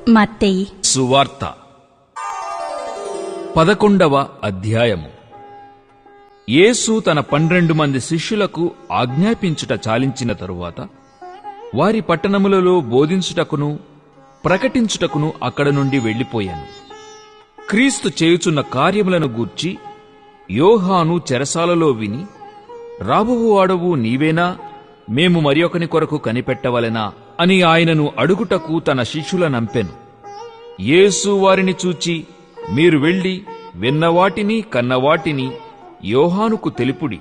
మత్తయి సువార్త 11వ అధ్యాయము. యేసు తన 12 మంది శిష్యులకు ఆజ్ఞాపించుట చాలించిన తరువాత వారి పట్టణములలో బోధించుటకును ప్రకటించుటకును అక్కడ నుండి వెళ్లిపోయాను. క్రీస్తు చేయుచున్న కార్యములను గూర్చి యోహాను చెరసాలలో విని, రాబోవువాడవు నీవేనా, మేము మరి ఒకని కొరకు కనిపెట్టవలెనా అని ఆయనను అడుగుటకు తన శిష్యులనంపెను. యేసు వారిని చూచి, మీరు వెళ్లి విన్నవాటిని కన్నవాటిని యోహానుకు తెలుపుడి.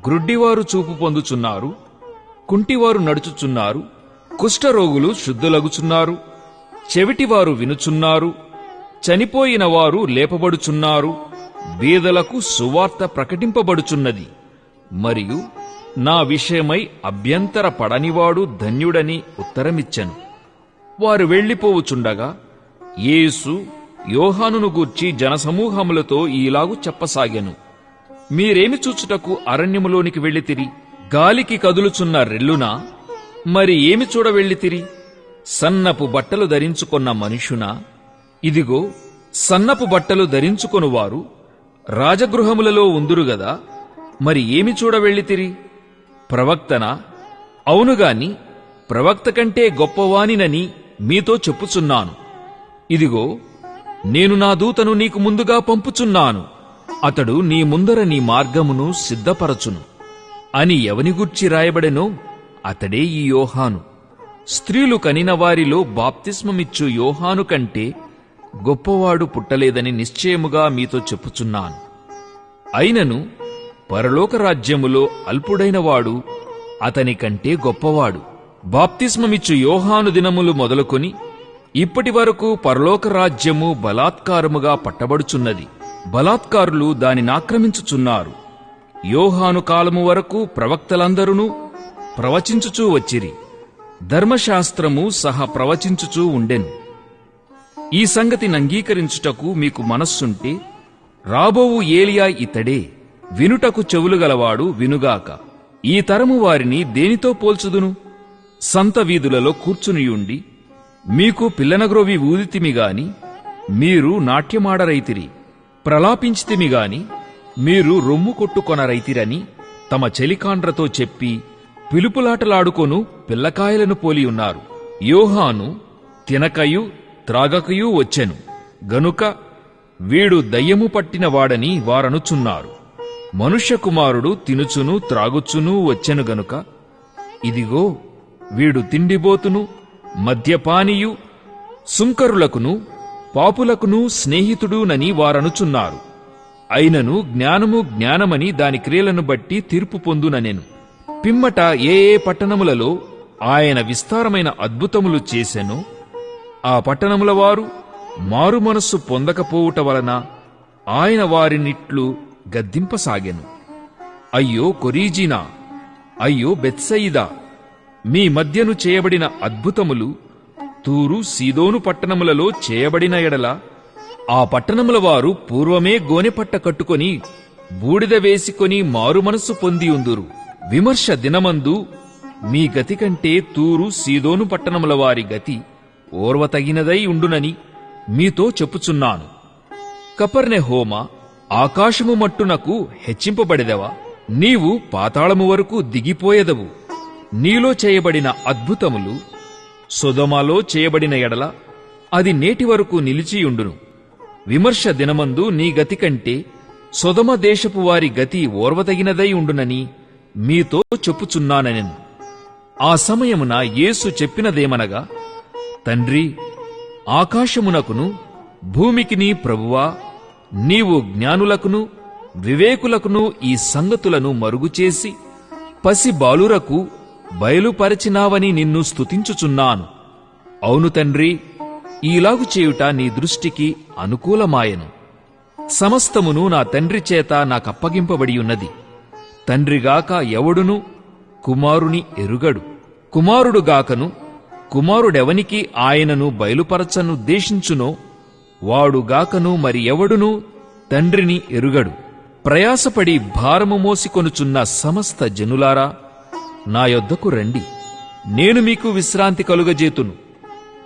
గ్రుడ్డివారు చూపు పొందుచున్నారు, కుంటివారు నడుచుచున్నారు, కుష్ఠరోగులు శుద్ధులగుచున్నారు, చెవిటివారు వినుచున్నారు, చనిపోయిన వారు లేపబడుచున్నారు, బీదలకు సువార్త ప్రకటింపబడుచున్నది. మరియు నా విషయమై అభ్యంతర పడనివాడు ధన్యుడని ఉత్తరమిచ్చెను. వారు వెళ్లిపోవుచుండగా యేసు యోహానును గూర్చి జనసమూహములతో ఈలాగు చెప్పసాగెను. మీరేమి చూచుటకు అరణ్యములోనికి వెళ్ళితిరి? గాలికి కదులుచున్న రెల్లునా? మరి ఏమి చూడ వెళ్ళితిరి? సన్నపు బట్టలు ధరించుకొన్న మనుషునా? ఇదిగో, సన్నపు బట్టలు ధరించుకొనువారు రాజగృహములలో ఉందురుగదా. మరి ఏమి చూడ వెళ్ళితిరి? ప్రవక్తనా? అవునుగాని ప్రవక్త కంటే గొప్పవానినని మీతో చెప్పుచున్నాను. ఇదిగో, నేను నా దూతను నీకు ముందుగా పంపుచున్నాను. అతడు నీ ముందర నీ మార్గమును సిద్ధపరచును అని ఎవని గూర్చి రాయబడెనో అతడే ఈ యోహాను. స్త్రీలు కనిన వారిలో బాప్తిస్మమిచ్చు యోహాను కంటే గొప్పవాడు పుట్టలేదని నిశ్చయముగా మీతో చెప్పుచున్నాను. అయినను పరలోక రాజ్యములో అల్పుడైన వాడు అతని కంటే గొప్పవాడు. బాప్తిస్మమిచ్చు యోహాను దినములు మొదలుకొని ఇప్పటి వరకు పరలోక రాజ్యము బలాత్కారముగా పట్టబడుచున్నది, బలాత్కారులు దానినాక్రమించుచున్నారు. యోహాను కాలము వరకు ప్రవక్తలందరూ ప్రవచించుచూ వచ్చిరి, ధర్మశాస్త్రము సహా ప్రవచించుచూ ఉండెను. ఈ సంగతిని అంగీకరించుటకు మీకు మనస్సుంటే రాబోవు ఏలియా ఇతడే. వినుటకు చెవులు గలవాడు వినుగాక. ఈ తరము వారిని దేనితో పోల్చుదును? సంత వీధులలో కూర్చునియుండి మీకు పిల్లనగ్రోవి ఊదితిమిగాని మీరు నాట్యమాడరైతిరి, ప్రలాపించితిమిగాని మీరు రొమ్ము కొట్టుకొనరైతిరని తమ చెలికాండ్రతో చెప్పి పిలుపులాటలాడుకొను పిల్లకాయలను పోలియున్నారు. యోహాను తినకయు త్రాగకయూ వచ్చెను గనుక వీడు దయ్యము పట్టినవాడని వారనుచున్నారు. మనుష్య కుమారుడు తినుచును త్రాగుచును వచ్చెను గనుక ఇదిగో, వీడు తిండిబోతును మద్యపానీయు సుంకరులకును పాపులకును స్నేహితుడునని వారనుచున్నారు. అయినను జ్ఞానము జ్ఞానమని దాని క్రియలను బట్టి తీర్పు పొందుననెను. పిమ్మట ఏ ఏ పట్టణములలో ఆయన విస్తారమైన అద్భుతములు చేసెనో ఆ పట్టణముల వారు మారు మనస్సు పొందకపోవుట వలన ఆయన వారినిట్లు గద్దింపసాగెను. అయ్యో కొరీజీనా, అయ్యో బెత్సయిదా, మీ మధ్యను చేయబడిన అద్భుతములు తూరు సీదోను పట్టణములలో చేయబడిన ఎడల ఆ పట్టణముల వారు పూర్వమే గోనెపట్ట కట్టుకొని బూడిద వేసుకొని మారుమనస్సు పొందియుందురు. విమర్శ దినమందు మీ గతి కంటే తూరు సీదోను పట్టణముల వారి గతి ఓర్వతగినదై ఉండునని మీతో చెప్పుచున్నాను. కపర్నెహోమా, ఆకాశము మట్టునకు హెచ్చింపబడెదవా? నీవు పాతాళము వరకు దిగిపోయెదవు. నీలో చేయబడిన అద్భుతములు సొదొమలో చేయబడిన ఎడల అది నేటి వరకు నిలిచియుండును. విమర్శ దినమందు నీ గతి కంటే సొదొమ దేశపు వారి గతి ఓర్వతగినదై ఉండునని మీతో చెప్పుచున్నానెను. ఆ సమయమున యేసు చెప్పినదేమనగా, తండ్రి, ఆకాశమునకును భూమికిని ప్రభువా, నీవు జ్ఞానులకును వివేకులకును ఈ సంగతులను మరుగుచేసి పసి బాలురకు బయలుపరచినావని నిన్ను స్తుతించుచున్నాను. అవును తండ్రి, ఈలాగు చేయుట నీ దృష్టికి అనుకూలమాయెను. సమస్తమును నా తండ్రి చేత నాకప్పగింపబడియున్నది. తండ్రిగాక ఎవడును కుమారుని ఎరుగడు, కుమారుడుగాకను కుమారుడెవనికి ఆయనను బయలుపరచనుద్దేశించునో వాడుగాకను మరి ఎవడునూ తండ్రిని ఎరుగడు. ప్రయాసపడి భారము మోసికొనుచున్న సమస్త జనులారా, నా యొద్దకు రండి, నేను మీకు విశ్రాంతి కలుగజేతును.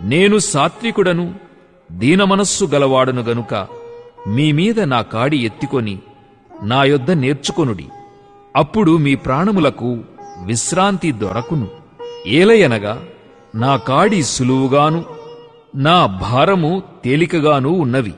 నేను సాత్వికుడను దీనమనస్సు గలవాడును గనుక మీమీద నా కాడి ఎత్తికొని నా యొద్ద నేర్చుకొనుడి. అప్పుడు మీ ప్రాణములకు విశ్రాంతి దొరకును. ఏలయనగా నా కాడి సులువుగాను నా భారము తేలికగానూ ఉన్నవి.